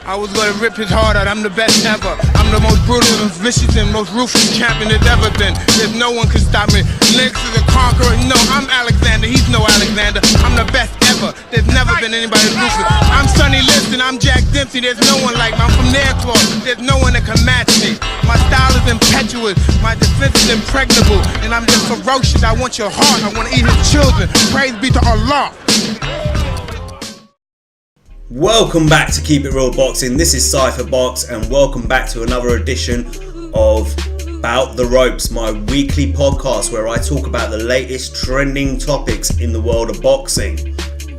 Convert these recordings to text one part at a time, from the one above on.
I was gonna rip his heart out, I'm the best ever. I'm the most brutal and vicious and most ruthless champion there's ever been. There's no one can stop me. Lynx is a conqueror, no, I'm Alexander, he's no Alexander. I'm the best ever, there's never been anybody ruthless. I'm Sonny Liston, I'm Jack Dempsey, there's no one like me. I'm from Nairclaw, there's no one that can match me. My style is impetuous, my defense is impregnable, and I'm just ferocious. I want your heart, I want to eat his children. Praise be to Allah. Welcome back to Keep It Real Boxing. This is Cypher Box, and welcome back to another edition of Bout The Ropes, my weekly podcast where I talk about the latest trending topics in the world of boxing.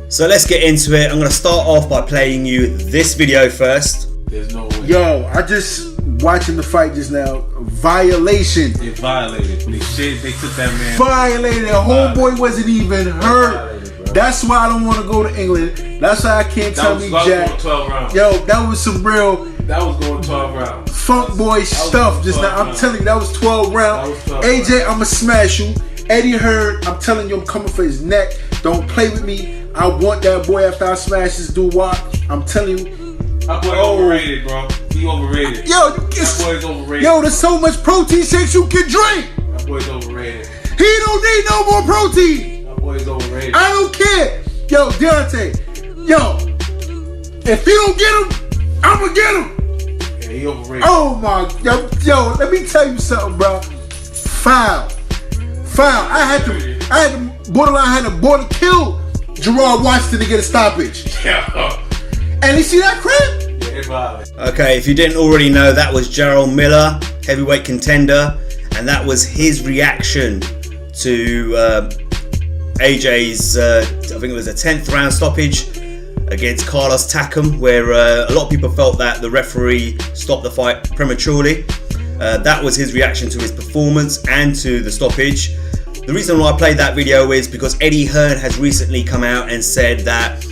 So let's get into it. I'm going to start off by playing you this video first. There's no way. Yo, I just watching the fight just now. Violation. They violated. They took that man. Violated. The homeboy wasn't even hurt. That's why I don't want to go to England. That's why I can't tell me Jack. Going 12 rounds. Yo, that was some real. That was going 12 rounds. Funk boy stuff just now. I'm telling you, that was 12 rounds. AJ, I'ma smash you. Eddie Hearn, I'm telling you, I'm coming for his neck. Don't play with me. I want that boy after I smash this dude. Watch. I'm telling you. That boy overrated, bro. He overrated. Yo, that boy's overrated. Yo, there's so much protein shakes you can drink. That boy's overrated. He don't need no more protein. Boy's overrated. I don't care. Yo, Deontay. Yo, if you don't get him, I'ma get him. Yeah, he overrated. Oh my, yo, let me tell you something, bro. Foul. I had to border kill Gerard Washington to get a stoppage. Yeah. And you see that crib? Yeah, it violated. Okay, if you didn't already know, that was Jarrell Miller, heavyweight contender, and that was his reaction to AJ's, I think it was a 10th round stoppage against Carlos Takam, where a lot of people felt that the referee stopped the fight prematurely. That was his reaction to his performance and to the stoppage. The reason why I played that video is because Eddie Hearn has recently come out and said that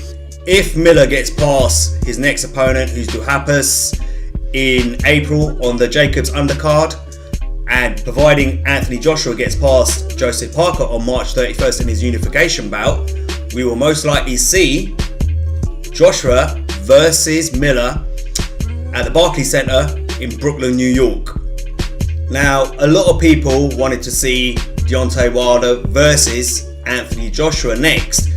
if Miller gets past his next opponent, who's Duhaupas, in April on the Jacobs undercard, and providing Anthony Joshua gets past Joseph Parker on March 31st in his unification bout, we will most likely see Joshua versus Miller at the Barclays Center in Brooklyn, New York. Now, a lot of people wanted to see Deontay Wilder versus Anthony Joshua next.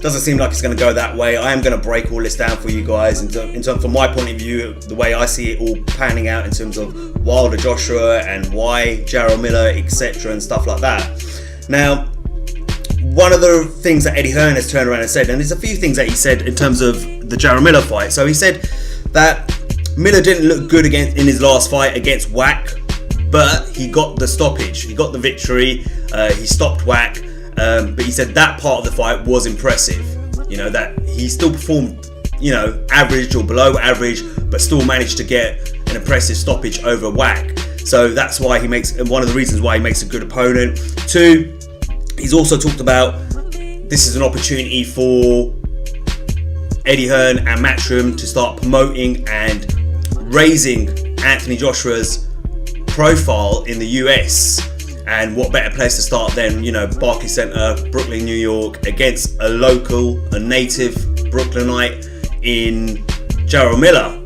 Doesn't seem like it's going to go that way. I am going to break all this down for you guys in terms from my point of view, the way I see it all panning out in terms of Wilder Joshua and why Jarrell Miller, etc. and stuff like that. Now, one of the things that Eddie Hearn has turned around and said, and there's a few things that he said in terms of the Jarrell Miller fight. So he said that Miller didn't look good in his last fight against Wack, but he got the stoppage, he got the victory, he stopped Wack. But he said that part of the fight was impressive. You know, that he still performed, average or below average, but still managed to get an impressive stoppage over Wack. So that's why he makes, one of the reasons why he makes a good opponent. Two, he's also talked about this is an opportunity for Eddie Hearn and Matchroom to start promoting and raising Anthony Joshua's profile in the US. And what better place to start than, Barclays Center, Brooklyn, New York, against a local, a native Brooklynite in Jarrell Miller.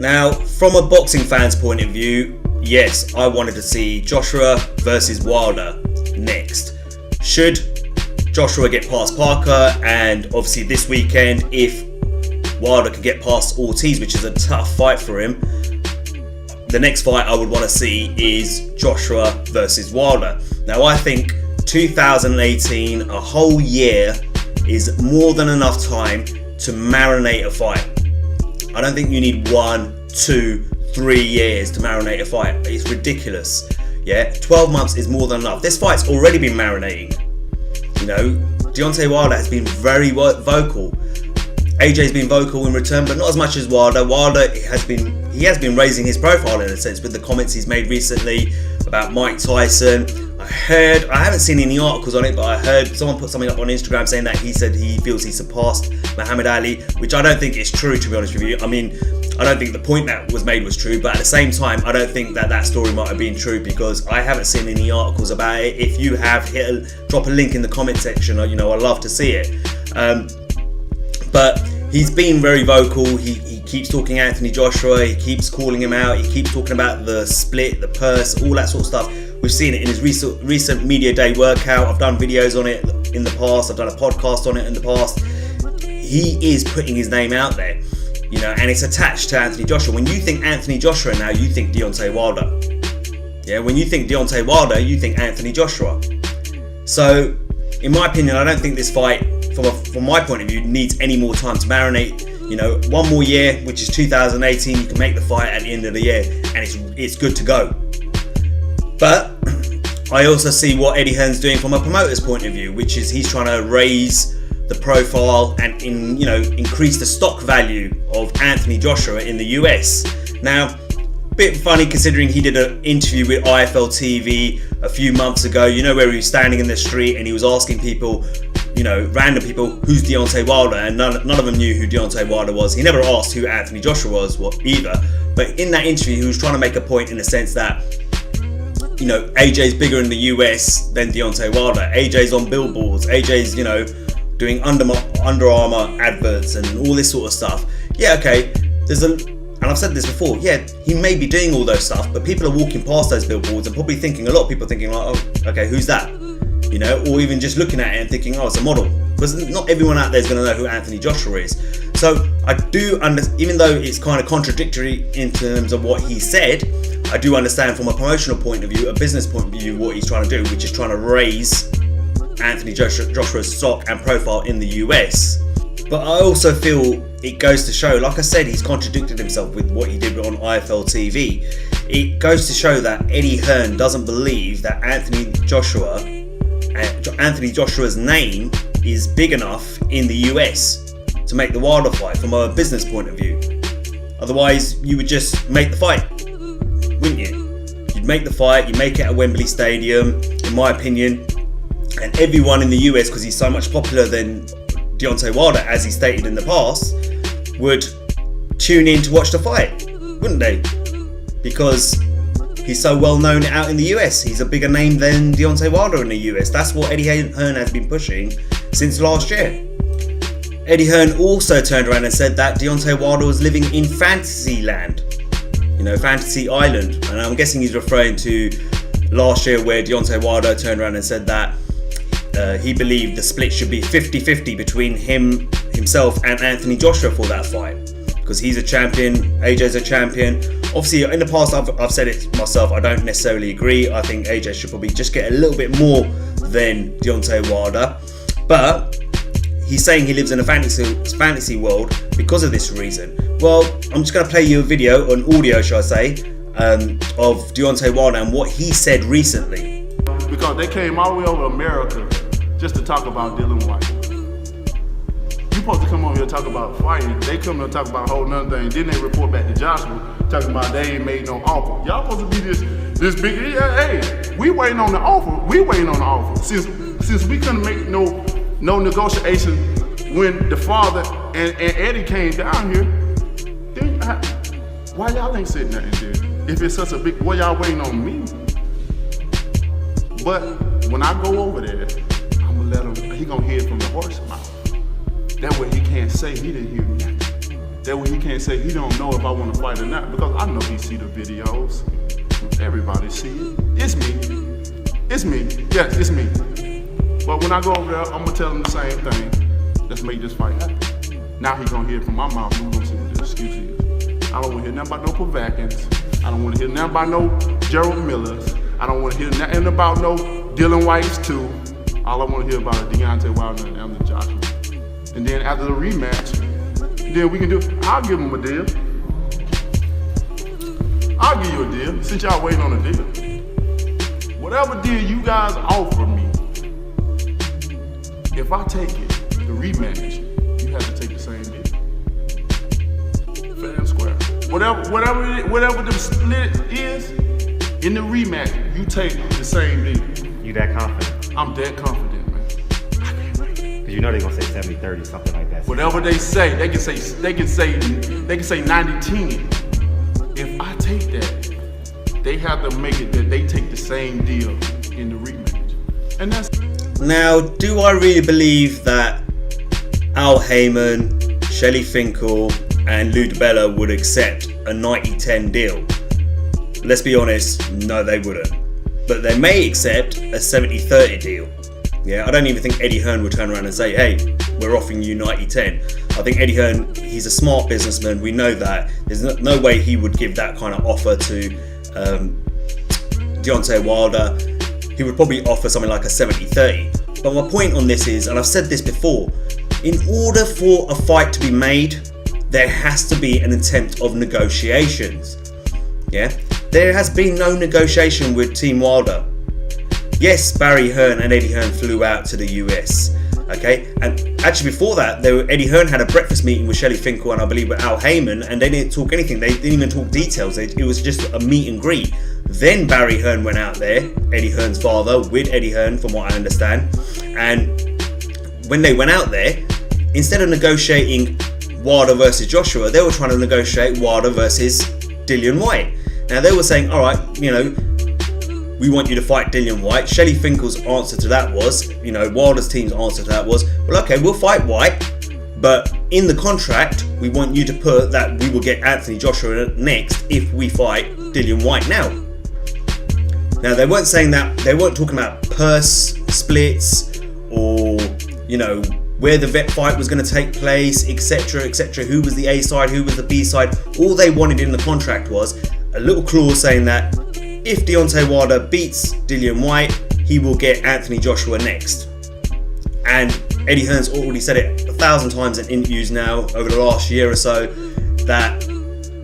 Now, from a boxing fan's point of view, yes, I wanted to see Joshua versus Wilder next. Should Joshua get past Parker, and obviously this weekend, if Wilder can get past Ortiz, which is a tough fight for him, the next fight I would want to see is Joshua versus Wilder. Now, I think 2018, a whole year, is more than enough time to marinate a fight. I don't think you need 1, 2, 3 years to marinate a fight. It's ridiculous. Yeah, 12 months is more than enough. This fight's already been marinating. Deontay Wilder has been very vocal. AJ's been vocal in return, but not as much as Wilder. Wilder has been raising his profile in a sense with the comments he's made recently about Mike Tyson. I haven't seen any articles on it, but I heard someone put something up on Instagram saying that he said he feels he surpassed Muhammad Ali, which I don't think is true, to be honest with you. I mean, I don't think the point that was made was true, but at the same time, I don't think that story might have been true because I haven't seen any articles about it. If you have, drop a link in the comment section. I'd love to see it. But he's been very vocal. He keeps talking Anthony Joshua. He keeps calling him out. He keeps talking about the split, the purse, all that sort of stuff. We've seen it in his recent media day workout. I've done videos on it in the past. I've done a podcast on it in the past. He is putting his name out there, you know, and it's attached to Anthony Joshua. When you think Anthony Joshua now, you think Deontay Wilder. Yeah, when you think Deontay Wilder, you think Anthony Joshua. So, in my opinion, I don't think this fight, from my point of view, needs any more time to marinate. You know, one more year, which is 2018, you can make the fight at the end of the year, and it's good to go. But I also see what Eddie Hearn's doing from a promoter's point of view, which is he's trying to raise the profile and increase the stock value of Anthony Joshua in the US. Now, a bit funny considering he did an interview with IFL TV a few months ago, you know, where he was standing in the street and he was asking people, you know, random people, who's Deontay Wilder, and none of them knew who Deontay Wilder was. He never asked who Anthony Joshua was either, but in that interview he was trying to make a point in the sense that, you know, AJ's bigger in the US than Deontay Wilder. AJ's on billboards, AJ's, you know, doing Under Armour adverts and all this sort of stuff. Yeah, okay, and I've said this before, yeah, he may be doing all those stuff, but people are walking past those billboards and probably thinking, a lot of people thinking like, oh, okay, who's that? You know, or even just looking at it and thinking, oh, it's a model. Because not everyone out there is going to know who Anthony Joshua is. So I do understand, even though it's kind of contradictory in terms of what he said, I do understand from a promotional point of view, a business point of view, what he's trying to do, which is trying to raise Anthony Joshua's stock and profile in the US. But I also feel it goes to show, like I said, he's contradicted himself with what he did on IFL TV. It goes to show that Eddie Hearn doesn't believe that Anthony Joshua's name is big enough in the US to make the Wilder fight from a business point of view. Otherwise, you would just make the fight, wouldn't you? You'd make the fight, you make it at Wembley Stadium, in my opinion, and everyone in the US, because he's so much popular than Deontay Wilder, as he stated in the past, would tune in to watch the fight, wouldn't they? Because he's so well known out in the US. He's a bigger name than Deontay Wilder in the US. That's what Eddie Hearn has been pushing since last year. Eddie Hearn also turned around and said that Deontay Wilder was living in fantasy land, you know, Fantasy Island. And I'm guessing he's referring to last year where Deontay Wilder turned around and said that he believed the split should be 50-50 between himself and Anthony Joshua for that fight. Because he's a champion, AJ's a champion. Obviously, in the past, I've said it myself, I don't necessarily agree. I think AJ should probably just get a little bit more than Deontay Wilder. But he's saying he lives in a fantasy world because of this reason. Well, I'm just going to play you a video, an audio, shall I say, of Deontay Wilder and what he said recently. Because they came all the way over America just to talk about Dylan White. You supposed to come over here and talk about fighting. They come here and talk about a whole nother thing. Then they report back to Joshua talking about they ain't made no offer. Y'all supposed to be this big. Yeah, hey, we waiting on the offer. We waiting on the offer. Since we couldn't make no negotiation when the father and Eddie came down here, then why y'all ain't sitting there and there? If it's such a big, why y'all waiting on me? But when I go over there, I'm gonna let him. He gonna hear it from the horse's mouth. That way he can't say he didn't hear me. That way he can't say he don't know if I want to fight or not, because I know he see the videos. Everybody see it. It's me. It's me. Yes, it's me. But when I go over there, I'm gonna tell him the same thing. Let's make this fight happen. Now he gonna hear it from my mouth. We gonna see what the excuse is. I don't want to hear nothing about no Pavakins. I don't want to hear nothing about no Jarrell Millers. I don't want to hear nothing about no Dylan Whites too. All I want to hear about is Deontay Wilder and Anthony Joshua. And then after the rematch, then we can do. I'll give him a deal. I'll give you a deal since y'all waiting on a deal. Whatever deal you guys offer me, if I take it, the rematch, you have to take the same deal. Fair and square. Whatever the split is. In the rematch, you take the same deal. You that confident? I'm that confident, man. I can't wait. Cause you know they're gonna say 70-30, something like that. Whatever they say, they can say 90-10. If I take that, they have to make it that they take the same deal in the rematch. And that's. Now, do I really believe that Al Heyman, Shelley Finkel and Lou DiBella would accept a 90-10 deal. Let's be honest, no they wouldn't. But they may accept a 70-30 deal. Yeah, I don't even think Eddie Hearn would turn around and say, hey, we're offering you 90-10. I think Eddie Hearn, he's a smart businessman, we know that. There's no way he would give that kind of offer to Deontay Wilder. He would probably offer something like a 70-30. But my point on this is, and I've said this before, in order for a fight to be made, there has to be an attempt of negotiations. Yeah, there has been no negotiation with Team Wilder. Yes, Barry Hearn and Eddie Hearn flew out to the US. Okay, and actually before that, Eddie Hearn had a breakfast meeting with Shelley Finkel and I believe with Al Heyman, and they didn't talk anything. They didn't even talk details. It was just a meet and greet. Then Barry Hearn went out there, Eddie Hearn's father, with Eddie Hearn, from what I understand. And when they went out there, instead of negotiating Wilder versus Joshua, they were trying to negotiate Wilder versus Dillian Whyte. Now they were saying, all right, you know, we want you to fight Dillian Whyte. Shelley Finkel's answer to that was, you know, Wilder's team's answer to that was, well, okay, we'll fight Whyte, but in the contract, we want you to put that we will get Anthony Joshua next if we fight Dillian Whyte now. Now, they weren't saying that, they weren't talking about purse splits or, you know, where the vet fight was going to take place, etc., etc., who was the A side, who was the B side. All they wanted in the contract was a little clause saying that if Deontay Wilder beats Dillian Whyte, he will get Anthony Joshua next. And Eddie Hearn's already said it 1,000 times in interviews now over the last year or so that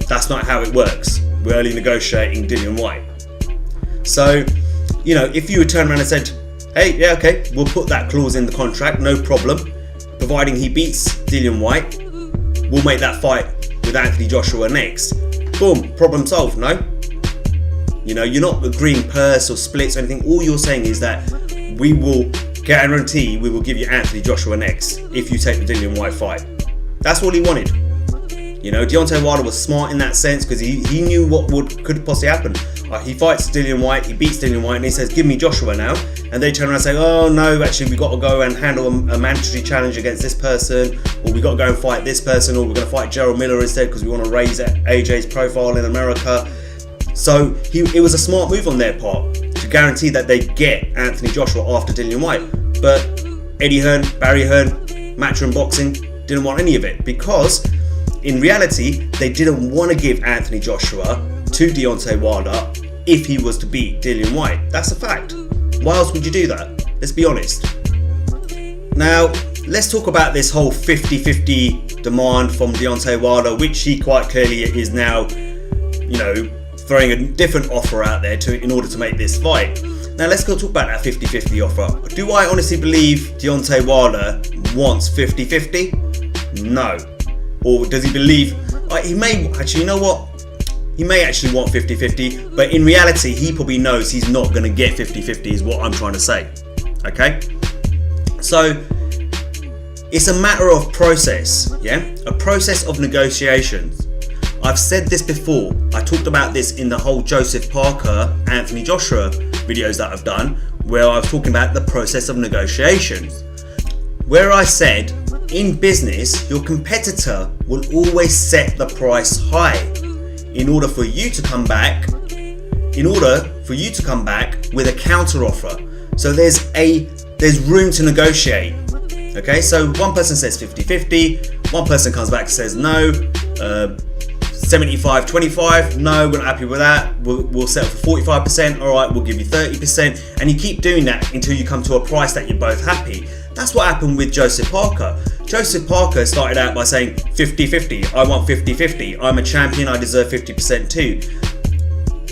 that's not how it works. We're only negotiating Dillian Whyte. So, you know, if you had turned around and said, hey, yeah, okay, we'll put that clause in the contract, no problem, providing he beats Dillian Whyte, we'll make that fight with Anthony Joshua next. Boom, problem solved, no? You know, you're not agreeing purse or splits or anything. All you're saying is that we will guarantee we will give you Anthony Joshua next if you take the Dillian Whyte fight. That's all he wanted. You know, Deontay Wilder was smart in that sense because he knew what could possibly happen. He fights Dillian Whyte, he beats Dillian Whyte, and he says, give me Joshua now. And they turn around and say, oh no, actually we've got to go and handle a mandatory challenge against this person, or we've got to go and fight this person, or we're going to fight Jarrell Miller instead because we want to raise AJ's profile in America. So it was a smart move on their part to guarantee that they get Anthony Joshua after Dillian Whyte. But Eddie Hearn, Barry Hearn, Matchroom Boxing didn't want any of it because in reality they didn't want to give Anthony Joshua to Deontay Wilder if he was to beat Dillian Whyte. That's a fact. Why else would you do that? Let's be honest. Now, let's talk about this whole 50-50 demand from Deontay Wilder, which he quite clearly is now, you know, throwing a different offer out there in order to make this fight. Now let's go talk about that 50-50 offer. Do I honestly believe Deontay Wilder wants 50-50? No. Or does he believe, he may, actually, you know what? He may actually want 50-50, but in reality, he probably knows he's not going to get 50-50 is what I'm trying to say. Okay? So, it's a matter of process, yeah? A process of negotiations. I've said this before. I talked about this in the whole Joseph Parker, Anthony Joshua videos that I've done, where I was talking about the process of negotiations. Where I said, in business, your competitor will always set the price high in order for you to come back with a counter offer. So there's room to negotiate. Okay, so one person says 50-50, one person comes back and says no, 75-25, no, we're not happy with that, we'll settle for 45%, alright, we'll give you 30%, and you keep doing that until you come to a price that you're both happy. That's what happened with Joseph Parker. Joseph Parker started out by saying 50-50, I want 50-50, I'm a champion, I deserve 50% too.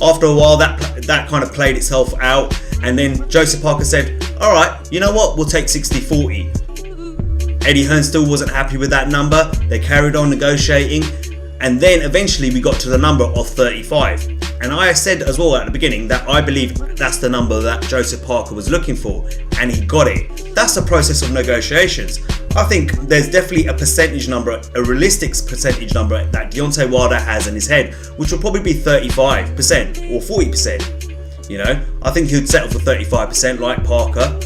After a while that kind of played itself out, and then Joseph Parker said, alright, you know what, we'll take 60-40. Eddie Hearn still wasn't happy with that number, they carried on negotiating, and then eventually we got to the number of 35. And I said as well at the beginning that I believe that's the number that Joseph Parker was looking for, and he got it. That's the process of negotiations. I think there's definitely a percentage number, a realistic percentage number that Deontay Wilder has in his head, which will probably be 35% or 40%. You know, I think he'd settle for 35% like Parker.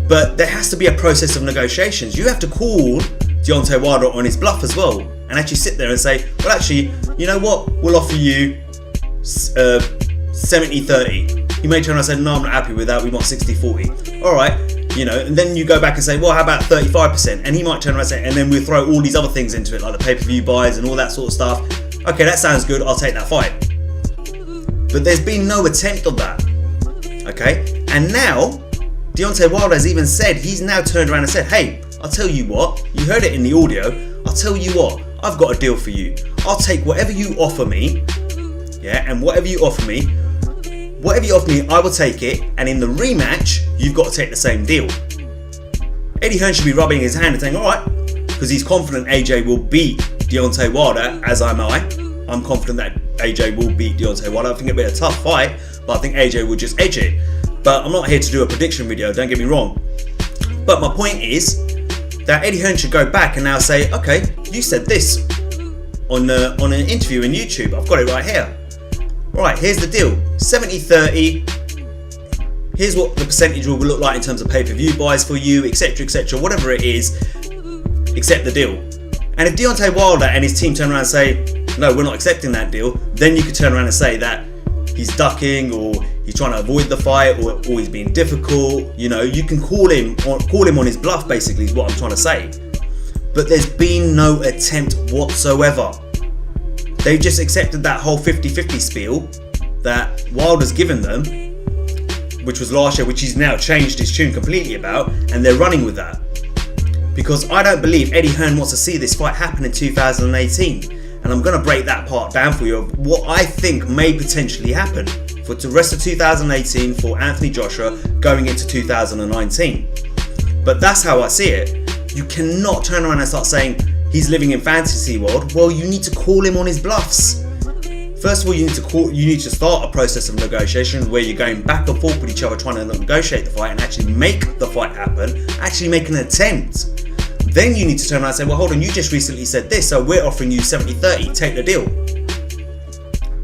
But there has to be a process of negotiations. You have to call Deontay Wilder on his bluff as well, and actually sit there and say, well, actually, you know what? We'll offer you 70-30. He may turn around and say, no, I'm not happy with that. We want 60-40. All right, you know, and then you go back and say, well, how about 35%? And he might turn around and say, and then we'll throw all these other things into it, like the pay-per-view buys and all that sort of stuff. Okay, that sounds good. I'll take that fight. But there's been no attempt of that. Okay, and now Deontay Wilder has even said, he's now turned around and said, hey, I'll tell you what, you heard it in the audio, I'll tell you what, I've got a deal for you. I'll take whatever you offer me, yeah, and whatever you offer me, I will take it, and in the rematch, you've got to take the same deal. Eddie Hearn should be rubbing his hand and saying, alright, because he's confident AJ will beat Deontay Wilder, as am I. I'm confident that AJ will beat Deontay Wilder. I think it'll be a tough fight, but I think AJ will just edge it. But I'm not here to do a prediction video, don't get me wrong. But my point is that Eddie Hearn should go back and now say, okay, you said this on an interview in YouTube. I've got it right here. Right, here's the deal. 70-30. Here's what the percentage will look like in terms of pay-per-view buys for you, etc., etc., whatever it is, accept the deal. And if Deontay Wilder and his team turn around and say, no, we're not accepting that deal, then you could turn around and say that he's ducking, or he's trying to avoid the fight, or he's being difficult. You know, you can call him on his bluff, basically, is what I'm trying to say. But there's been no attempt whatsoever. They just accepted that whole 50-50 spiel that Wilder's given them, which was last year, which he's now changed his tune completely about, and they're running with that. Because I don't believe Eddie Hearn wants to see this fight happen in 2018. And I'm going to break that part down for you of what I think may potentially happen for the rest of 2018 for Anthony Joshua going into 2019. But that's how I see it. You cannot turn around and start saying he's living in fantasy world. Well, you need to call him on his bluffs. First of all, you need to start a process of negotiation where you're going back and forth with each other trying to negotiate the fight and actually make the fight happen, actually make an attempt. Then you need to turn around and say, well, hold on, you just recently said this, so we're offering you 70-30, take the deal.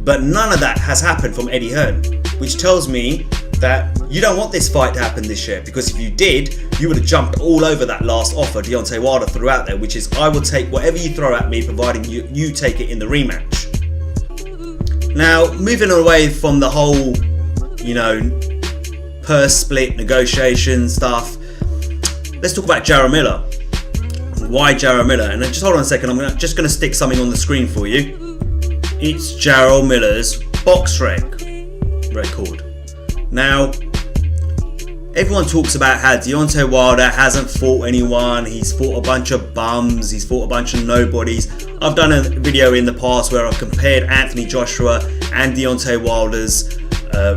But none of that has happened from Eddie Hearn, which tells me that you don't want this fight to happen this year, because if you did, you would have jumped all over that last offer Deontay Wilder threw out there, which is, I will take whatever you throw at me, providing you take it in the rematch. Now, moving away from the whole, you know, purse split negotiation stuff, let's talk about Jarrell Miller. Why Jarrell Miller? And just hold on a second, I'm just going to stick something on the screen for you. It's Jarrell Miller's box record. Now, everyone talks about how Deontay Wilder hasn't fought anyone, he's fought a bunch of bums, he's fought a bunch of nobodies. I've done a video in the past where I've compared Anthony Joshua and Deontay Wilder's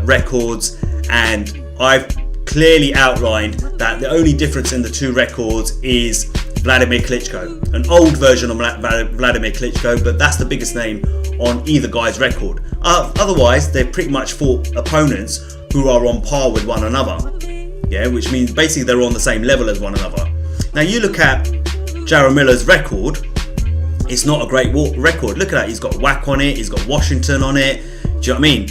records, and I've clearly outlined that the only difference in the two records is Vladimir Klitschko, an old version of Vladimir Klitschko, but that's the biggest name on either guy's record. Otherwise, they've pretty much fought opponents who are on par with one another. Yeah, which means basically they're on the same level as one another. Now you look at Jarrell Miller's record, it's not a great record. Look at that, he's got Whack on it, he's got Washington on it. Do you know what I mean?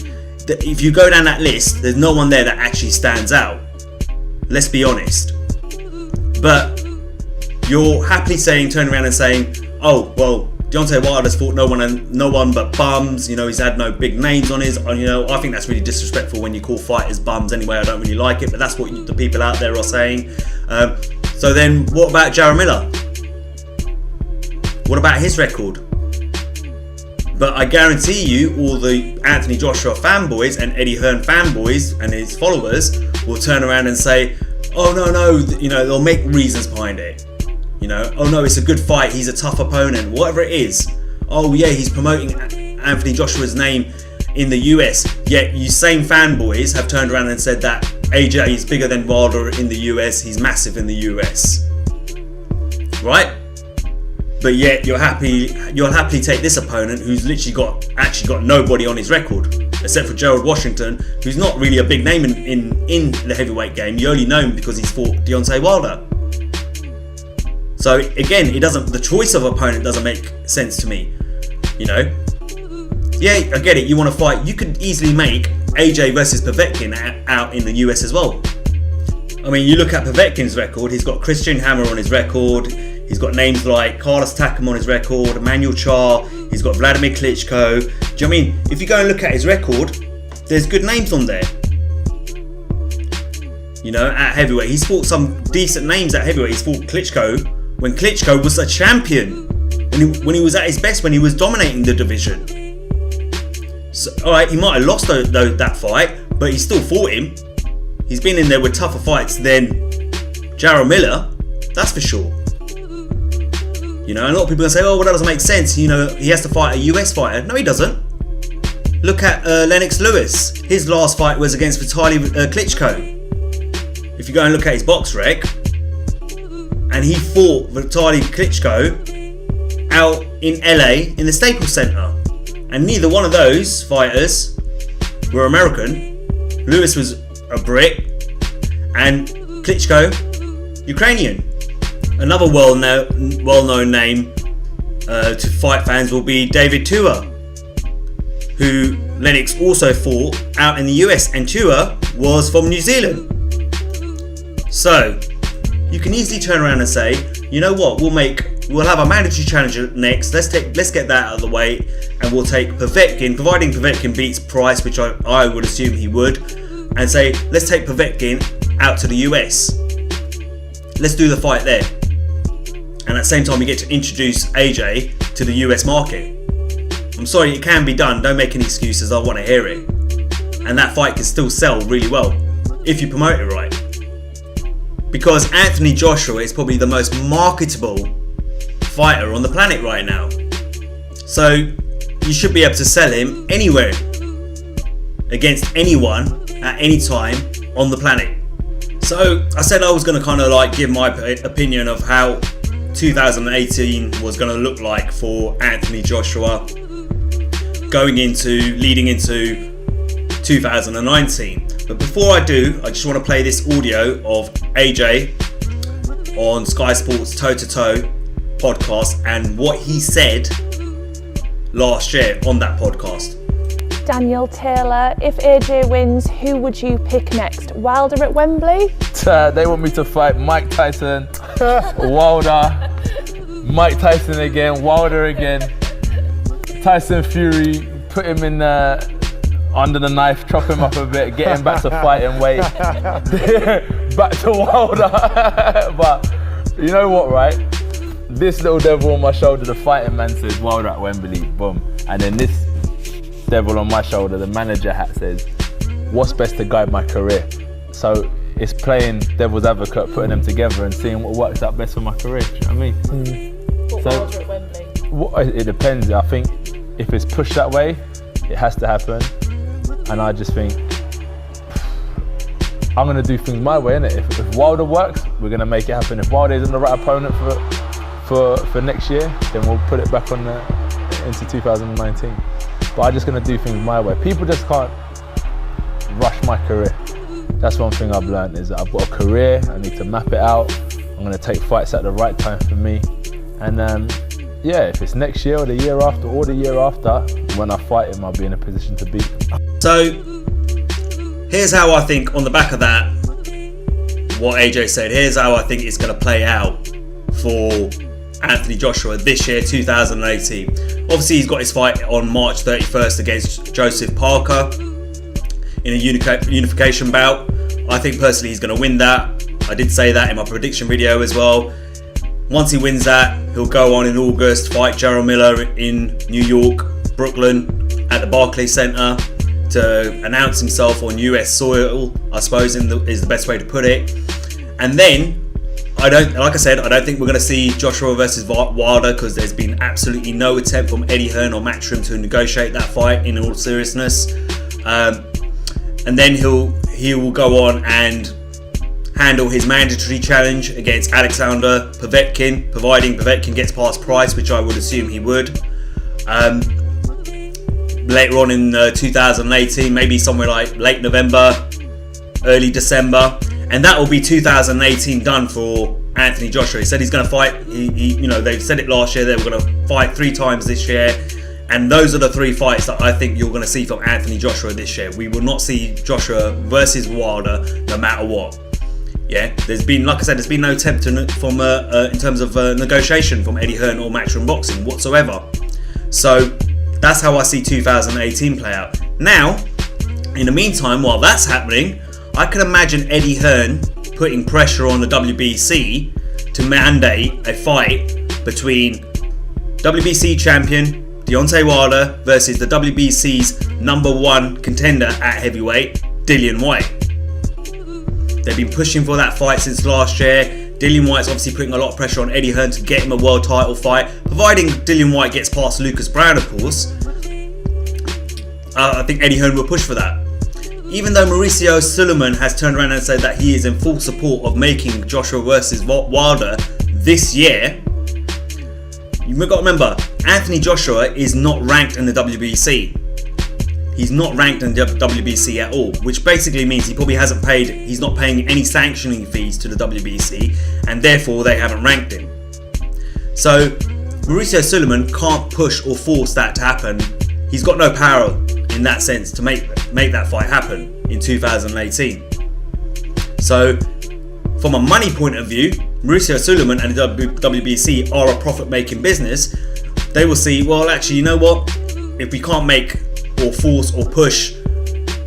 If you go down that list, there's no one there that actually stands out. Let's be honest. But you're happily turning around and saying, oh, well, Deontay Wilder's fought no one but bums. You know, he's had no big names on his. You know, I think that's really disrespectful when you call fighters bums. Anyway, I don't really like it, but that's what the people out there are saying. So then, what about Jarrell Miller? What about his record? But I guarantee you, all the Anthony Joshua fanboys and Eddie Hearn fanboys and his followers will turn around and say, oh no, you know, they'll make reasons behind it. You know, oh no, it's a good fight, he's a tough opponent, whatever it is. Oh yeah, he's promoting Anthony Joshua's name in the US, yet you same fanboys have turned around and said that AJ is bigger than Wilder in the US, he's massive in the US. Right? But yet you'll happily take this opponent who's literally actually got nobody on his record, except for Gerald Washington, who's not really a big name in the heavyweight game. You only know him because he's fought Deontay Wilder. So again, the choice of opponent doesn't make sense to me. You know, yeah, I get it. You want to fight? You could easily make AJ versus Povetkin out in the US as well. I mean, you look at Povetkin's record. He's got Christian Hammer on his record. He's got names like Carlos Takam on his record, Emmanuel Char, he's got Vladimir Klitschko. Do you know what I mean? If you go and look at his record, there's good names on there. You know, at heavyweight, he's fought some decent names at heavyweight. He's fought Klitschko when Klitschko was a champion, when he was at his best, when he was dominating the division. So, alright, he might have lost that fight, but he still fought him. He's been in there with tougher fights than Jarrell Miller, that's for sure. You know, a lot of people are say, oh, well, that doesn't make sense. You know, he has to fight a US fighter. No, he doesn't. Look at Lennox Lewis. His last fight was against Vitaly Klitschko. If you go and look at his box rec, and he fought Vitaly Klitschko out in LA in the Staples Center, and neither one of those fighters were American. Lewis was a Brit, and Klitschko Ukrainian. Another well-known name to fight fans will be David Tua, who Lennox also fought out in the US, and Tua was from New Zealand. So you can easily turn around and say, you know what, we'll have a mandatory challenger next. Let's get that out of the way, and we'll take Povetkin, providing Povetkin beats Price, which I would assume he would, and say, let's take Povetkin out to the US. Let's do the fight there. And at the same time, we get to introduce AJ to the US market. I'm sorry, it can be done. Don't make any excuses. I want to hear it. And that fight can still sell really well if you promote it right. Because Anthony Joshua is probably the most marketable fighter on the planet right now. So you should be able to sell him anywhere against anyone at any time on the planet. So I said I was going to kind of like give my opinion of how 2018 was going to look like for Anthony Joshua leading into 2019. But before I do, I just want to play this audio of AJ on Sky Sports Toe to Toe podcast and what he said last year on that podcast. Daniel Taylor, if AJ wins, who would you pick next? Wilder at Wembley? They want me to fight Mike Tyson, Wilder, Mike Tyson again, Wilder again, Tyson Fury, put him in under the knife, chop him up a bit, get him back to fighting weight, back to Wilder. But you know what, right? This little devil on my shoulder, the fighting man, says Wilder at Wembley, boom. And then this devil on my shoulder, the manager hat, says, what's best to guide my career? So it's playing devil's advocate, putting them together and seeing what works out best for my career. Do you know what I mean? But So- Wilder at Wembley? It depends. I think if it's pushed that way, it has to happen. And I just think I'm gonna do things my way, innit? If Wilder works, we're gonna make it happen. If Wilder isn't the right opponent for next year, then we'll put it back on into 2019. But I'm just gonna do things my way. People just can't rush my career. That's one thing I've learned, is that I've got a career, I need to map it out. I'm gonna take fights at the right time for me. And yeah, if it's next year or the year after or the year after, when I fight him, I'll be in a position to beat. So here's how I think, on the back of that, what AJ said, here's how I think it's going to play out for Anthony Joshua this year, 2018. Obviously, he's got his fight on March 31st against Joseph Parker in a unification bout. I think personally he's going to win that. I did say that in my prediction video as well. Once he wins that, he'll go on in August, fight Jarrell Miller in New York, Brooklyn, at the Barclays Center to announce himself on US soil, I suppose is the best way to put it. And then, I don't think we're going to see Joshua versus Wilder, because there's been absolutely no attempt from Eddie Hearn or Matchroom to negotiate that fight, in all seriousness. And then he will go on and handle his mandatory challenge against Alexander Povetkin, providing Povetkin gets past Price, which I would assume he would. Later on in 2018, maybe somewhere like late November, early December, and that will be 2018 done for Anthony Joshua. He said he's going to fight. They've said it last year. They were going to fight 3 times this year, and those are the 3 fights that I think you're going to see from Anthony Joshua this year. We will not see Joshua versus Wilder, no matter what. Yeah, there's been, like I said, there's been no attempt from in terms of negotiation from Eddie Hearn or Matchroom Boxing whatsoever. So that's how I see 2018 play out. Now, in the meantime, while that's happening, I can imagine Eddie Hearn putting pressure on the WBC to mandate a fight between WBC champion Deontay Wilder versus the WBC's #1 contender at heavyweight, Dillian Whyte. They've been pushing for that fight since last year. Dillian Whyte's obviously putting a lot of pressure on Eddie Hearn to get him a world title fight, providing Dillian Whyte gets past Lucas Brown, of course. I think Eddie Hearn will push for that. Even though Mauricio Sulaiman has turned around and said that he is in full support of making Joshua versus Wilder this year, you've got to remember, Anthony Joshua is not ranked in the WBC. He's not ranked in the WBC at all, which basically means he's not paying any sanctioning fees to the WBC, and therefore they haven't ranked him. So Mauricio Sulaiman can't push or force that to happen. He's got no power in that sense to make that fight happen in 2018. So from a money point of view, Mauricio Sulaiman and the WBC are a profit-making business. They will see, well, actually, you know what? If we can't make or force or push,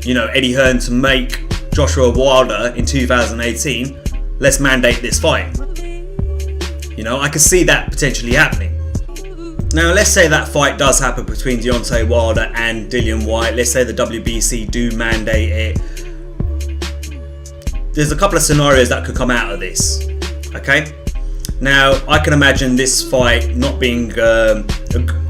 Eddie Hearn to make Joshua Wilder in 2018, let's mandate this fight. I could see that potentially happening. Now, let's say that fight does happen between Deontay Wilder and Dillian Whyte. Let's say the WBC do mandate it. There's a couple of scenarios that could come out of this. Okay? Now, I can imagine this fight not being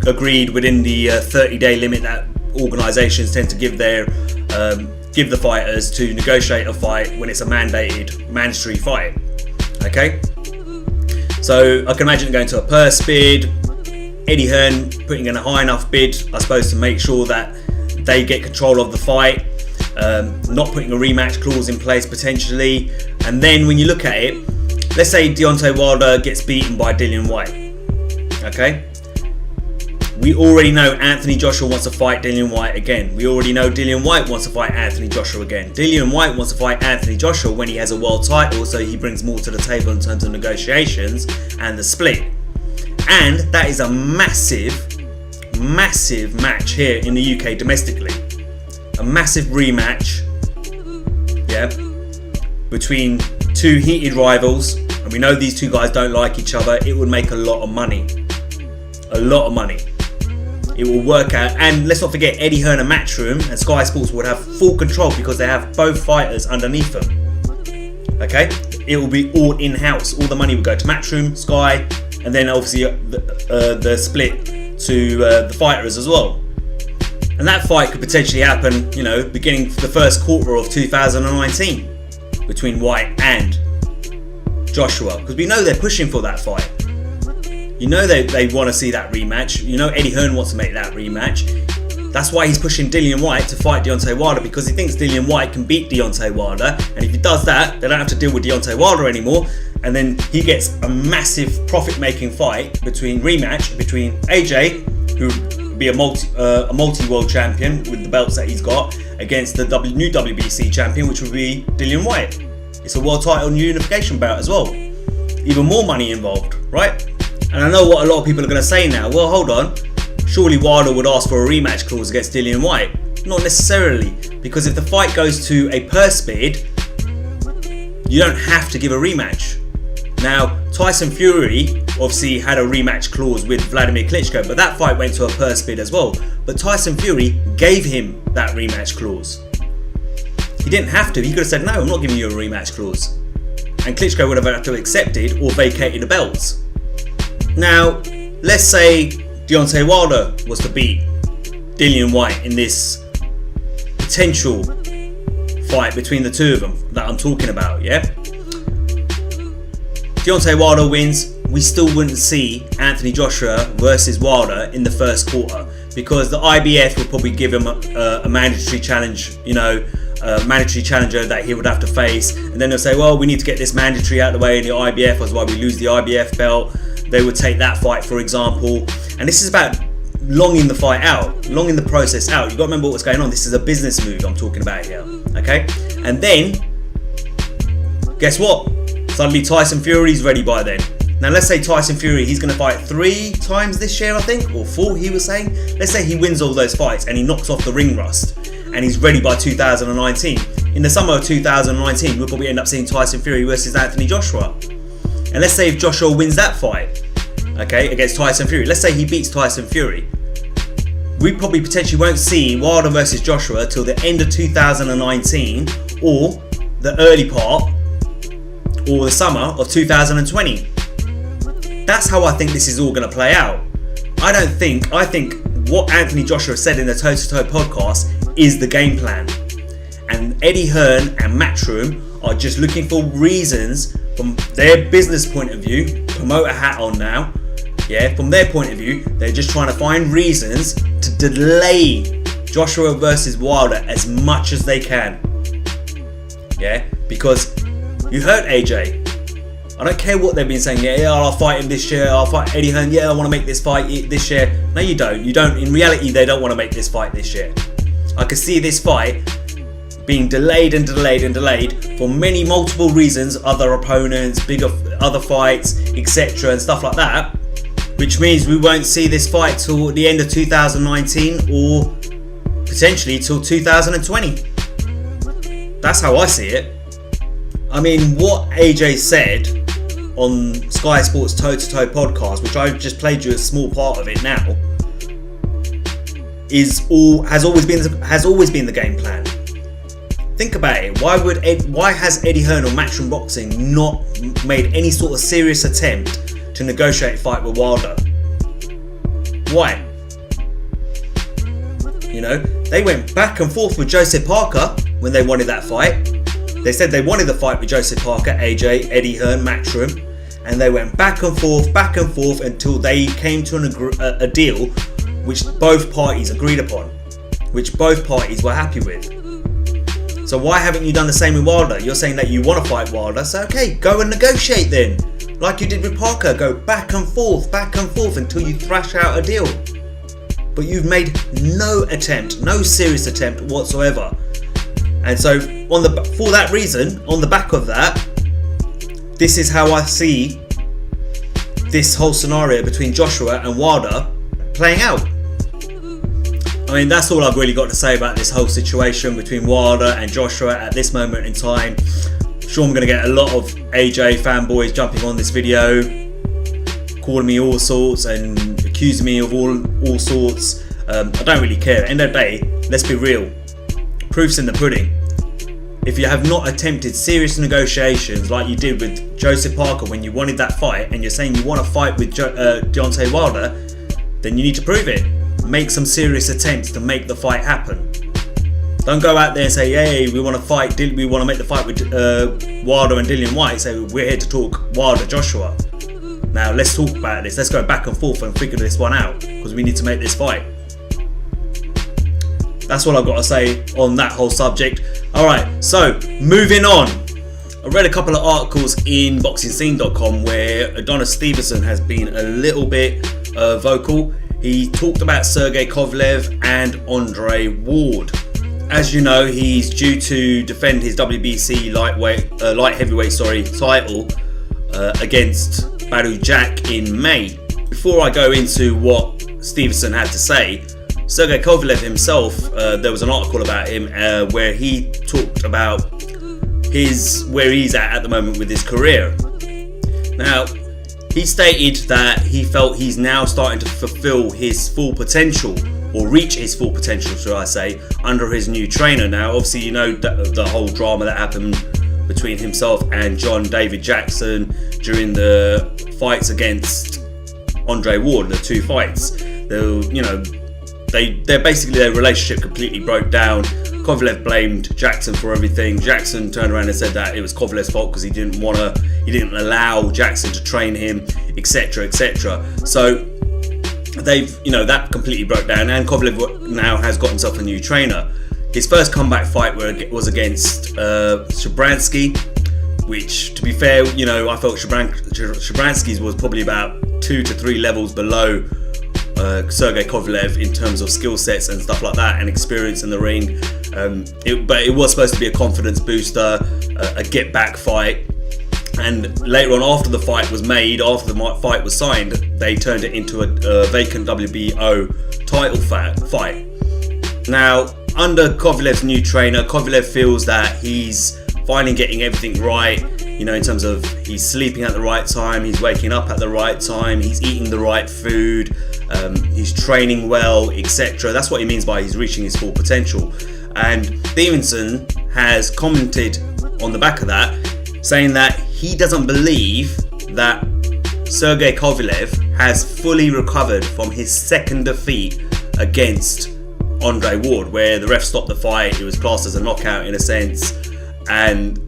agreed within the 30-day limit that organisations tend to give the fighters to negotiate a fight when it's a mandatory fight. Okay? So I can imagine it going to a purse bid, Eddie Hearn putting in a high enough bid, I suppose, to make sure that they get control of the fight, not putting a rematch clause in place potentially. And then when you look at it, let's say Deontay Wilder gets beaten by Dillian Whyte. Okay? We already know Anthony Joshua wants to fight Dillian Whyte again. We already know Dillian Whyte wants to fight Anthony Joshua again. Dillian Whyte wants to fight Anthony Joshua when he has a world title, so he brings more to the table in terms of negotiations and the split. And that is a massive match here in the UK domestically. A massive rematch, between two heated rivals, and we know these two guys don't like each other. It would make a lot of money. A lot of money. It will work out, and let's not forget Eddie Hearn and Matchroom and Sky Sports would have full control because they have both fighters underneath them. Okay, it will be all in-house. All the money will go to Matchroom, Sky, and then obviously the split to the fighters as well. And that fight could potentially happen, beginning the first quarter of 2019 between Whyte and Joshua, because we know they're pushing for that fight. They want to see that rematch. Eddie Hearn wants to make that rematch. That's why he's pushing Dillian Whyte to fight Deontay Wilder, because he thinks Dillian Whyte can beat Deontay Wilder, and if he does that, they don't have to deal with Deontay Wilder anymore, and then he gets a massive profit-making rematch between AJ, who would be a multi-world champion with the belts that he's got, against the new WBC champion, which would be Dillian Whyte. It's a world title unification bout as well. Even more money involved, right? And I know what a lot of people are going to say now. Well, hold on. Surely Wilder would ask for a rematch clause against Dillian Whyte. Not necessarily, because if the fight goes to a purse bid, you don't have to give a rematch. Now, Tyson Fury obviously had a rematch clause with Vladimir Klitschko, but that fight went to a purse bid as well. But Tyson Fury gave him that rematch clause. He didn't have to. He could have said, no, I'm not giving you a rematch clause. And Klitschko would have had to accept it or vacated the belts. Now, let's say Deontay Wilder was to beat Dillian Whyte in this potential fight between the two of them that I'm talking about, yeah? Deontay Wilder wins, we still wouldn't see Anthony Joshua versus Wilder in the first quarter, because the IBF would probably give him a mandatory challenge, a mandatory challenger that he would have to face, and then they'll say, well, we need to get this mandatory out of the way in the IBF, that's why we lose the IBF belt. They would take that fight, for example, and this is about longing the fight out, longing the process out. You've got to remember what's going on. This is a business move I'm talking about here, okay? And then Guess what? Suddenly Tyson Fury's ready by then. Now let's say Tyson Fury, he's going to fight 3 times this year, I think, or 4 he was saying. Let's say he wins all those fights and he knocks off the ring rust and he's ready by 2019. In the summer of 2019, we'll probably end up seeing Tyson Fury versus Anthony Joshua. And let's say if Joshua wins that fight, okay, against Tyson Fury, let's say he beats Tyson Fury, we probably potentially won't see Wilder versus Joshua till the end of 2019 or the early part or the summer of 2020. That's how I think this is all going to play out. I think what Anthony Joshua said in the Toe to Toe podcast is the game plan. And Eddie Hearn and Matchroom are just looking for reasons from their business point of view, promoter hat on now, yeah, from their point of view, they're just trying to find reasons to delay Joshua versus Wilder as much as they can. Yeah, because you heard AJ. I don't care what they've been saying. Yeah, I'll fight him this year. I'll fight Eddie Hearn. Yeah, I want to make this fight this year. No, you don't. You don't. In reality, they don't want to make this fight this year. I could see this fight being delayed and delayed and delayed for many multiple reasons. Other opponents, other fights, etc. and stuff like that. Which means we won't see this fight till the end of 2019 or potentially till 2020. That's how I see it. I mean, what AJ said on Sky Sports Toe to Toe podcast, which I just played you a small part of it now, has always been the game plan. Think about it. Why has Eddie Hearn or Matchroom Boxing not made any sort of serious attempt to negotiate a fight with Wilder? Why? You know, they went back and forth with Joseph Parker when they wanted that fight. They said they wanted the fight with Joseph Parker, AJ, Eddie Hearn, Matchroom, and they went back and forth until they came to a deal which both parties agreed upon, which both parties were happy with. So why haven't you done the same with Wilder? You're saying that you want to fight Wilder, so okay, go and negotiate then. Like you did with Parker, go back and forth until you thrash out a deal. But you've made no serious attempt whatsoever. And so for that reason, on the back of that, this is how I see this whole scenario between Joshua and Wilder playing out. I mean, that's all I've really got to say about this whole situation between Wilder and Joshua at this moment in time. I'm sure I'm going to get a lot of AJ fanboys jumping on this video, calling me all sorts and accusing me of all sorts. I don't really care. At the end of the day, let's be real. Proof's in the pudding. If you have not attempted serious negotiations like you did with Joseph Parker when you wanted that fight, and you're saying you want to fight with Deontay Wilder, then you need to prove it. Make some serious attempts to make the fight happen. Don't go out there and say, hey, we want to fight. We want to make the fight with Wilder and Dillian Whyte. Say, we're here to talk Wilder Joshua. Now let's talk about this. Let's go back and forth and figure this one out, because we need to make this fight. That's all I've got to say on that whole subject. Alright, so moving on. I read a couple of articles in BoxingScene.com where Adonis Stevenson has been a little bit vocal. He talked about Sergey Kovalev and Andre Ward. As you know, he's due to defend his WBC light heavyweight title against Badou Jack in May. Before I go into what Stevenson had to say, Sergey Kovalev himself, there was an article about him where he talked about where he's at the moment with his career. Now, he stated that he felt he's now starting to fulfill his full potential, or reach his full potential, should I say, under his new trainer. Now, obviously, you know the whole drama that happened between himself and John David Jackson during the fights against Andre Ward, the 2 fights. They're basically, their relationship completely broke down. Kovalev blamed Jackson for everything. Jackson turned around and said that it was Kovalev's fault because he didn't allow Jackson to train him, etc., etc. So that completely broke down, and Kovalev now has got himself a new trainer. His first comeback fight was against Shabransky, which, to be fair, I felt Shabransky's was probably about 2 to 3 levels below Sergey Kovalev in terms of skill sets and stuff like that and experience in the ring. But it was supposed to be a confidence booster, a get back fight. And later on, after the fight was made, after the fight was signed, they turned it into a vacant WBO title fight. Now, under Kovalev's new trainer, Kovalev feels that he's finally getting everything right, you know, in terms of he's sleeping at the right time, he's waking up at the right time, he's eating the right food, he's training well, etc. That's what he means by he's reaching his full potential. And Stevenson has commented on the back of that, saying that he doesn't believe that Sergey Kovalev has fully recovered from his second defeat against Andre Ward, where the ref stopped the fight. It was classed as a knockout in a sense, and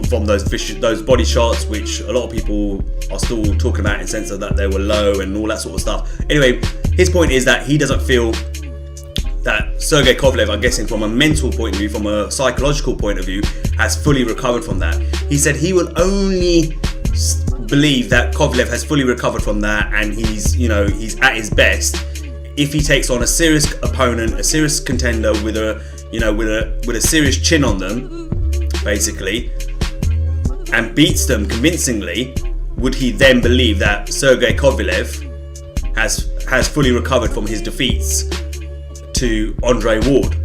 from those body shots, which a lot of people are still talking about in the sense of that they were low and all that sort of stuff. Anyway, his point is that he doesn't feel that Sergey Kovalev, I'm guessing from a mental point of view, from a psychological point of view, has fully recovered from that. He said he will only believe that Kovalev has fully recovered from that and he's at his best if he takes on a serious opponent, a serious contender with a serious chin on them, basically, and beats them convincingly. Would he then believe that Sergey Kovalev has fully recovered from his defeats to Andre Ward?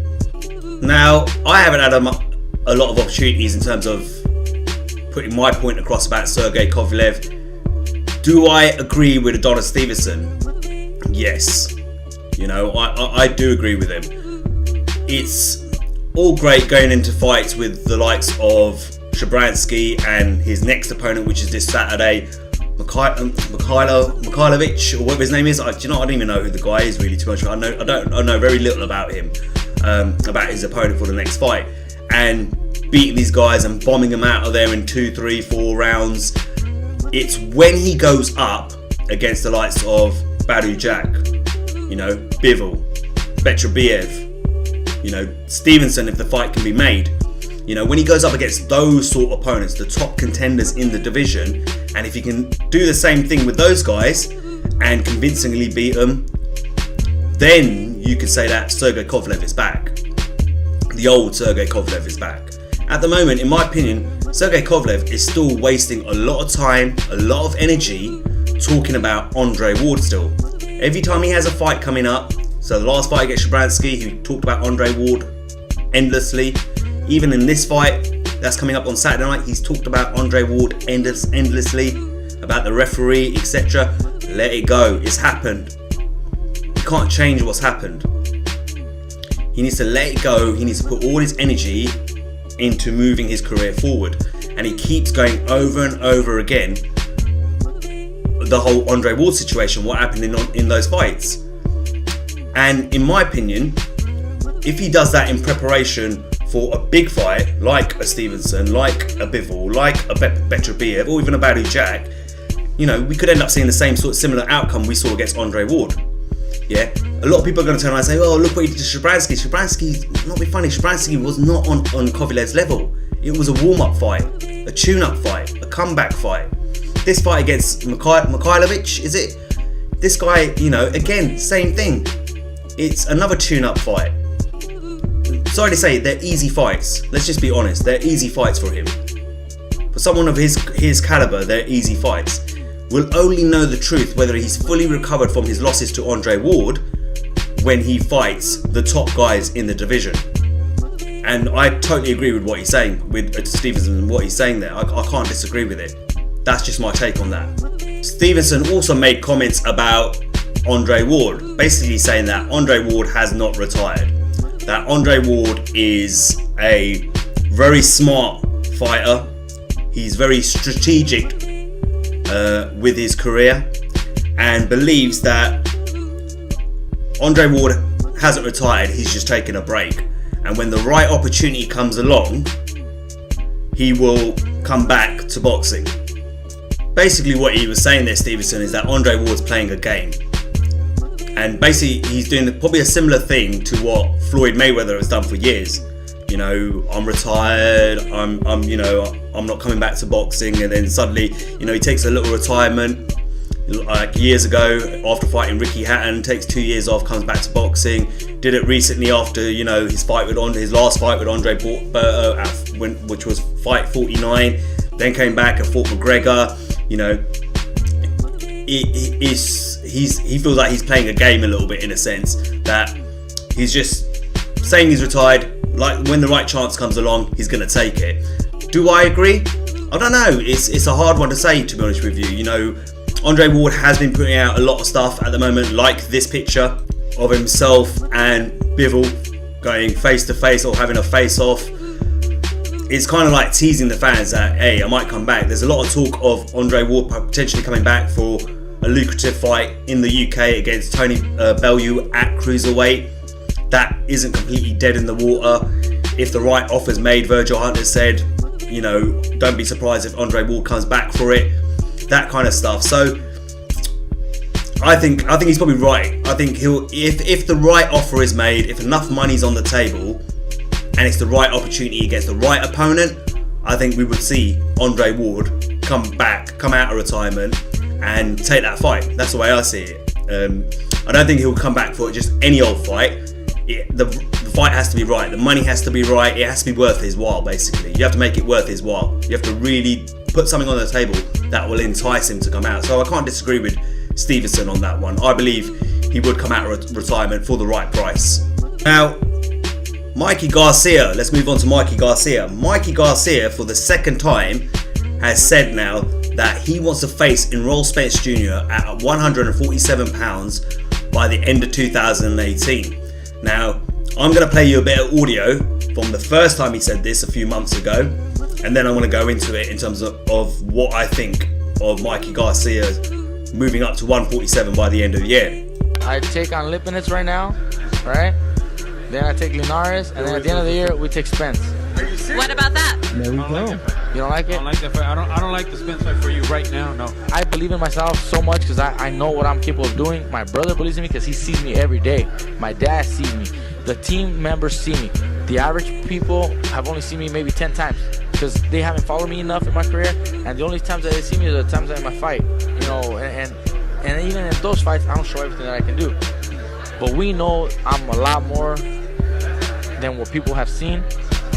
Now, I haven't had a lot of opportunities in terms of putting my point across about Sergey Kovalev. Do I agree with Adonis Stevenson? Yes. You know, I do agree with him. It's all great going into fights with the likes of Shabransky and his next opponent, which is this Saturday, Mikhailovich, or whatever his name is. I don't even know who the guy is really too much. I know very little about him, about his opponent for the next fight, and beating these guys and bombing them out of there in 2, 3, 4 rounds. It's when he goes up against the likes of Badu Jack, Bivol, Betrabiev, Stevenson, if the fight can be made. When he goes up against those sort of opponents, the top contenders in the division, and if he can do the same thing with those guys and convincingly beat them, then you could say that Sergey Kovalev is back. The old Sergey Kovalev is back. At the moment, in my opinion, Sergey Kovalev is still wasting a lot of time, a lot of energy talking about Andre Ward still. Every time he has a fight coming up, so the last fight against Shabransky, he talked about Andre Ward endlessly. Even in this fight that's coming up on Saturday night, he's talked about Andre Ward endlessly, about the referee, etc. Let it go. It's happened. He can't change what's happened. He needs to let it go. He needs to put all his energy into moving his career forward. And he keeps going over and over again the whole Andre Ward situation, what happened in those fights. And in my opinion, if he does that in preparation for a big fight, like a Stevenson, like a Bivol, like a Betrabiev, or even a Badu Jack, we could end up seeing the same similar outcome we saw against Andre Ward. Yeah, a lot of people are going to turn around and say, "Oh, look what he did to Shabransky." Shabransky, not be funny, Shabransky was not on Kovalev's level. It was a warm-up fight, a tune-up fight, a comeback fight. This fight against Mikhailovich, is it? This guy, again, same thing. It's another tune-up fight. Sorry to say, they're easy fights. Let's just be honest, they're easy fights for him. For someone of his caliber, they're easy fights. We'll only know the truth whether he's fully recovered from his losses to Andre Ward when he fights the top guys in the division. And I totally agree with what he's saying, with Stevenson and what he's saying there. I can't disagree with it. That's just my take on that. Stevenson also made comments about Andre Ward, basically saying that Andre Ward has not retired. That Andre Ward is a very smart fighter. He's very strategic with his career, and believes that Andre Ward hasn't retired, he's just taking a break. And when the right opportunity comes along, he will come back to boxing. Basically what he was saying there, Stevenson, is that Andre Ward's playing a game. And basically he's doing probably a similar thing to what Floyd Mayweather has done for years. I'm retired, I'm not coming back to boxing, and then suddenly, he takes a little retirement, like years ago after fighting Ricky Hatton, takes 2 years off, comes back to boxing. Did it recently after his last fight with Andre which was fight 49. Then came back and fought McGregor. He feels like he's playing a game a little bit, in a sense that he's just saying he's retired. Like when the right chance comes along, he's gonna take it. Do I agree? I don't know. It's a hard one to say, to be honest with you. Andre Ward has been putting out a lot of stuff at the moment, like this picture of himself and Bivol going face to face or having a face off. It's kind of like teasing the fans that, hey, I might come back. There's a lot of talk of Andre Ward potentially coming back for a lucrative fight in the UK against Tony Bellew at cruiserweight. That isn't completely dead in the water. If the right offer's made, Virgil Hunter said, don't be surprised if Andre Ward comes back for it. That kind of stuff. So I think he's probably right. I think if the right offer is made, if enough money's on the table, and it's the right opportunity against the right opponent, I think we would see Andre Ward come out of retirement and take that fight. That's the way I see it. I don't think he'll come back for just any old fight. The fight has to be right. The money has to be right. It has to be worth his while, basically. You have to make it worth his while. You have to really put something on the table that will entice him to come out. So I can't disagree with Stevenson on that one. I believe he would come out of retirement for the right price. Now, Mikey Garcia. Let's move on to Mikey Garcia. Mikey Garcia, for the second time, has said now that he wants to face Errol Spence Jr. at 147 pounds by the end of 2018. Now, I'm going to play you a bit of audio from the first time he said this a few months ago, and then I'm going to go into it in terms of what I think of Mikey Garcia moving up to 147 by the end of the year. I take on Lipinets right now, right? Then I take Linares, and then at the end of the year, we take Spence. What about that? There we go. You don't like it? I don't like that fight. I don't like the Spence fight for you right now, no. I believe in myself so much because I know what I'm capable of doing. My brother believes in me because he sees me every day. My dad sees me. The team members see me. The average people have only seen me maybe 10 times because they haven't followed me enough in my career, and the only times that they see me are the times that I'm in my fight. And even in those fights, I don't show everything that I can do. But we know I'm a lot more than what people have seen,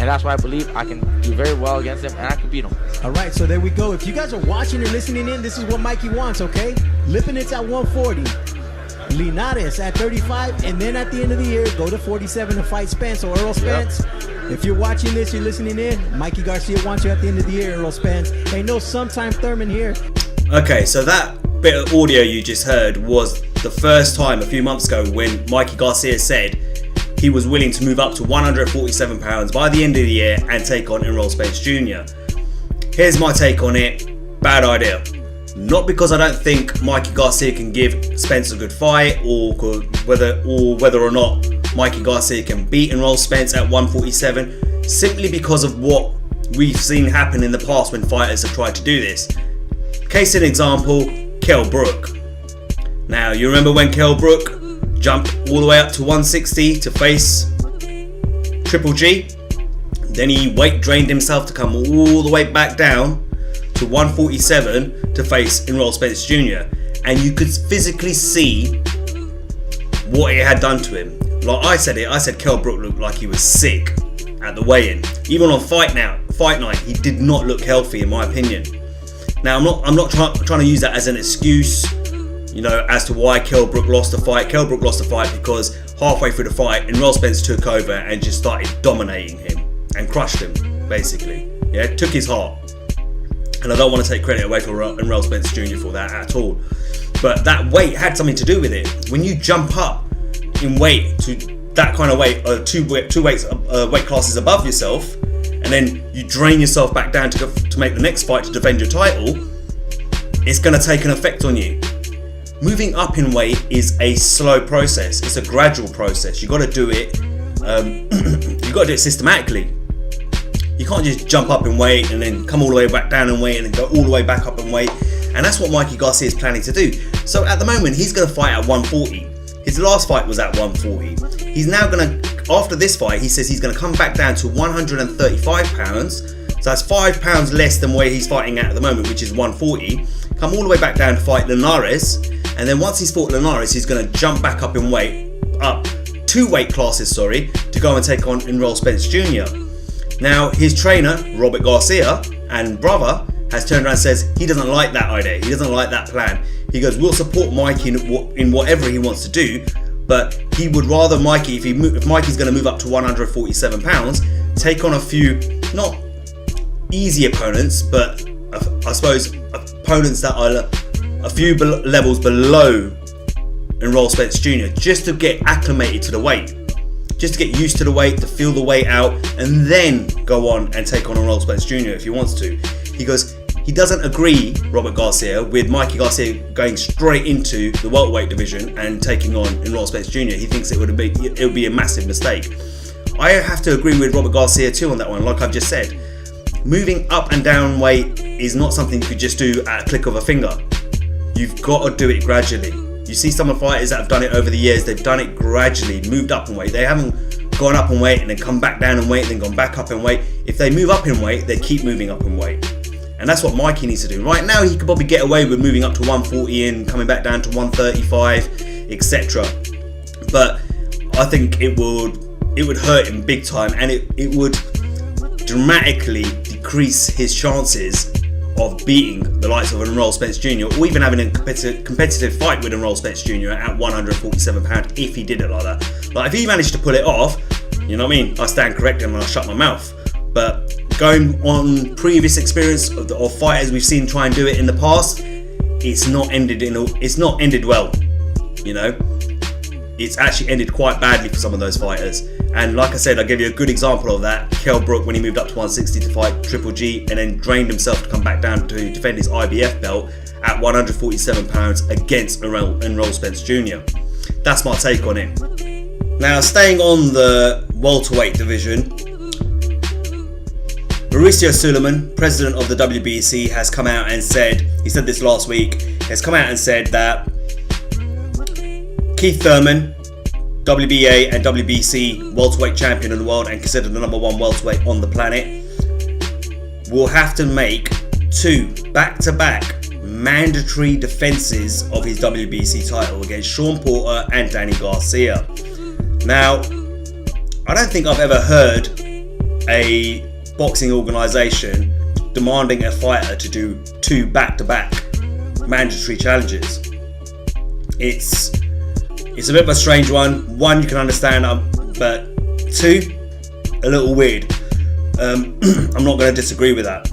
and that's why I believe I can do very well against them and I can beat them. All right, so there we go. If you guys are watching and listening in, this is what Mikey wants, okay? Lipinets at 140, Linares at 35, and then at the end of the year, go to 47 to fight Spence or Errol Spence. Yep. If you're watching this, you're listening in, Mikey Garcia wants you at the end of the year, Errol Spence. Ain't no sometime Thurman here. Okay, so that bit of audio you just heard was the first time a few months ago when Mikey Garcia said he was willing to move up to 147 pounds by the end of the year and take on Errol Spence Jr. Here's my take on it. Bad idea. Not because I don't think Mikey Garcia can give Spence a good fight, or whether or not Mikey Garcia can beat Errol Spence at 147, simply because of what we've seen happen in the past when fighters have tried to do this. Case in example, Kell Brook. Now, you remember when Kell Brook jumped all the way up to 160 to face Triple G? Then he weight drained himself to come all the way back down to 147 to face Errol Spence Jr. And you could physically see what it had done to him. Like I said Kell Brook looked like he was sick at the weigh-in. Even on fight night, he did not look healthy in my opinion. Now I'm not trying to use that as an excuse, as to why Kell Brook lost the fight. Kell Brook lost the fight because halfway through the fight, Errol Spence took over and just started dominating him and crushed him, basically. Yeah, took his heart. And I don't want to take credit away from Errol Spence Jr. for that at all. But that weight had something to do with it. When you jump up in weight to that kind of weight, two weight classes above yourself, and then you drain yourself back down to make the next fight to defend your title, it's going to take an effect on you. Moving up in weight is a slow process. It's a gradual process. You got to do it. You got to do it systematically. You can't just jump up in weight and then come all the way back down in weight and then go all the way back up in weight. And that's what Mikey Garcia is planning to do. So at the moment, he's going to fight at 140. His last fight was at 140. He's now going to, after this fight, he says he's going to come back down to 135 pounds. So that's 5 pounds less than where he's fighting at the moment, which is 140. come all the way back down to fight Linares, and then once he's fought Linares, he's going to jump back up in weight, up 2 weight classes, to go and take on Errol Spence Jr. Now, his trainer, Robert Garcia, and brother, has turned around and says he doesn't like that idea, he doesn't like that plan. He goes, we'll support Mikey in whatever he wants to do, but he would rather Mikey, if Mikey's going to move up to 147 pounds, take on a few, not easy opponents, but I suppose opponents that are a few levels below Errol Spence Jr. just to get acclimated to the weight, just to get used to the weight, to feel the weight out, and then go on and take on Errol Spence Jr. if he wants to. He goes, he doesn't agree, Robert Garcia, with Mikey Garcia going straight into the welterweight division and taking on Errol Spence Jr. He thinks it would be a massive mistake. I have to agree with Robert Garcia too on that one, like I've just said. Moving up and down weight is not something you could just do at a click of a finger. You've got to do it gradually. You see some of the fighters that have done it over the years, they've done it gradually, moved up in weight. They haven't gone up in weight and then come back down in weight and then gone back up in weight. If they move up in weight, they keep moving up in weight. And that's what Mikey needs to do. Right now, he could probably get away with moving up to 140 and coming back down to 135, etc. But I think it would hurt him big time, and it would dramatically decrease his chances of beating the likes of Errol Spence Jr. or even having a competitive fight with Errol Spence Jr. at 147 pounds if he did it like that. Like if he managed to pull it off, you know what I mean? I stand corrected and I shut my mouth. But going on previous experience of fighters we've seen try and do it in the past, it's not ended well. You know, it's actually ended quite badly for some of those fighters. And like I said, I'll give you a good example of that. Kell Brook, when he moved up to 160 to fight Triple G and then drained himself to come back down to defend his IBF belt at 147 pounds against Errol Spence Jr. That's my take on it. Now, staying on the welterweight division, Mauricio Suleiman, president of the WBC, has come out and said, he said this last week, has come out and said that Keith Thurman, WBA and WBC welterweight champion in the world and considered the #1 welterweight on the planet, will have to make 2 back-to-back mandatory defenses of his WBC title against Shawn Porter and Danny Garcia. Now, I don't think I've ever heard a boxing organisation demanding a fighter to do 2 back-to-back mandatory challenges. It's a bit of a strange one. 1 you can understand, but 2, a little weird. I'm not going to disagree with that.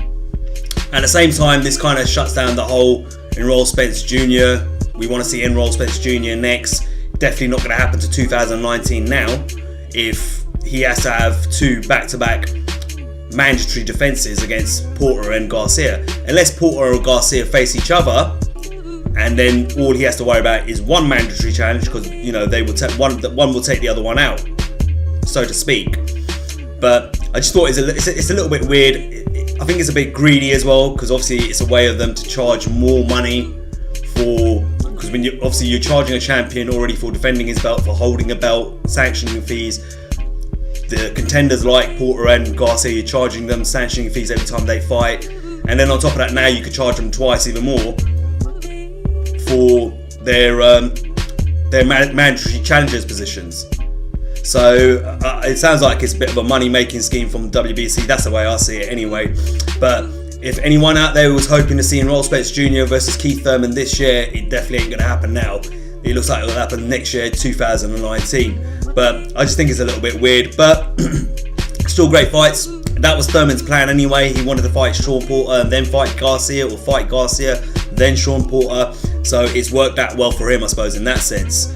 At the same time, this kind of shuts down the whole Errol Spence Jr. We want to see Errol Spence Jr. next. Definitely not going to happen to 2019 now if he has to have 2 back-to-back mandatory defenses against Porter and Garcia. Unless Porter or Garcia face each other, and then all he has to worry about is 1 mandatory challenge, because you know they will one will take the other one out, so to speak. But I just thought it's a little bit weird. I think it's a bit greedy as well, because obviously it's a way of them to charge more money because when you're charging a champion already for defending his belt, for holding a belt, sanctioning fees. The contenders like Porter and Garcia, you're charging them sanctioning fees every time they fight, and then on top of that, now you could charge them twice even more for their mandatory challengers positions. So it sounds like it's a bit of a money-making scheme from WBC. That's the way I see it anyway. But if anyone out there was hoping to see Errol Spence Jr. versus Keith Thurman this year, it definitely ain't going to happen now. It looks like it'll happen next year, 2019. But I just think it's a little bit weird. But still great fights. That was Thurman's plan anyway. He wanted to fight Shawn Porter and then fight Garcia, or fight Garcia, then Shawn Porter. So it's worked out well for him, I suppose, in that sense.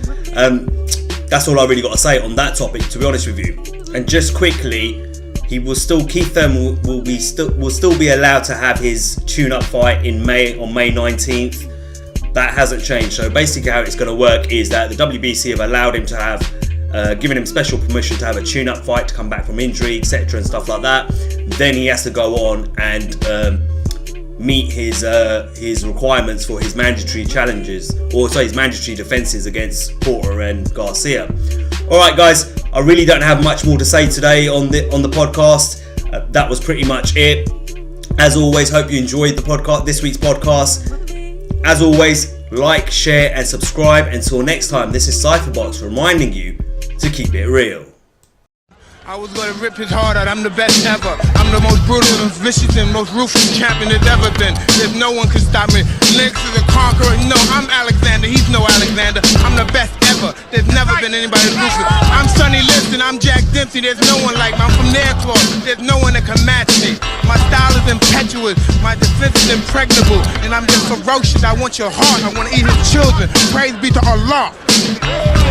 That's all I really got to say on that topic, to be honest with you. And just quickly, Keith Thurman will still be allowed to have his tune-up fight on May 19th. That hasn't changed. So basically how it's going to work is that the WBC have allowed him to have, given him special permission to have a tune-up fight to come back from injury, etc. and stuff like that. Then he has to go on and meet his requirements for his mandatory challenges, or sorry, his mandatory defenses against Porter and Garcia. Alright guys, I really don't have much more to say today on the podcast. That was pretty much it. As always, hope you enjoyed the podcast, this week's podcast. As always, like, share and subscribe. Until next time, this is Cypherbox reminding you to keep it real. I was gonna rip his heart out, I'm the best ever. I'm the most brutal and vicious and most ruthless champion there's ever been. There's no one can stop me. Lynx is a conqueror, no, I'm Alexander, he's no Alexander. I'm the best ever, there's never been anybody ruthless. I'm Sonny Liston, I'm Jack Dempsey, there's no one like me. I'm from Nairclaw, there's no one that can match me. My style is impetuous, my defense is impregnable. And I'm just ferocious, I want your heart, I wanna eat his children. Praise be to Allah.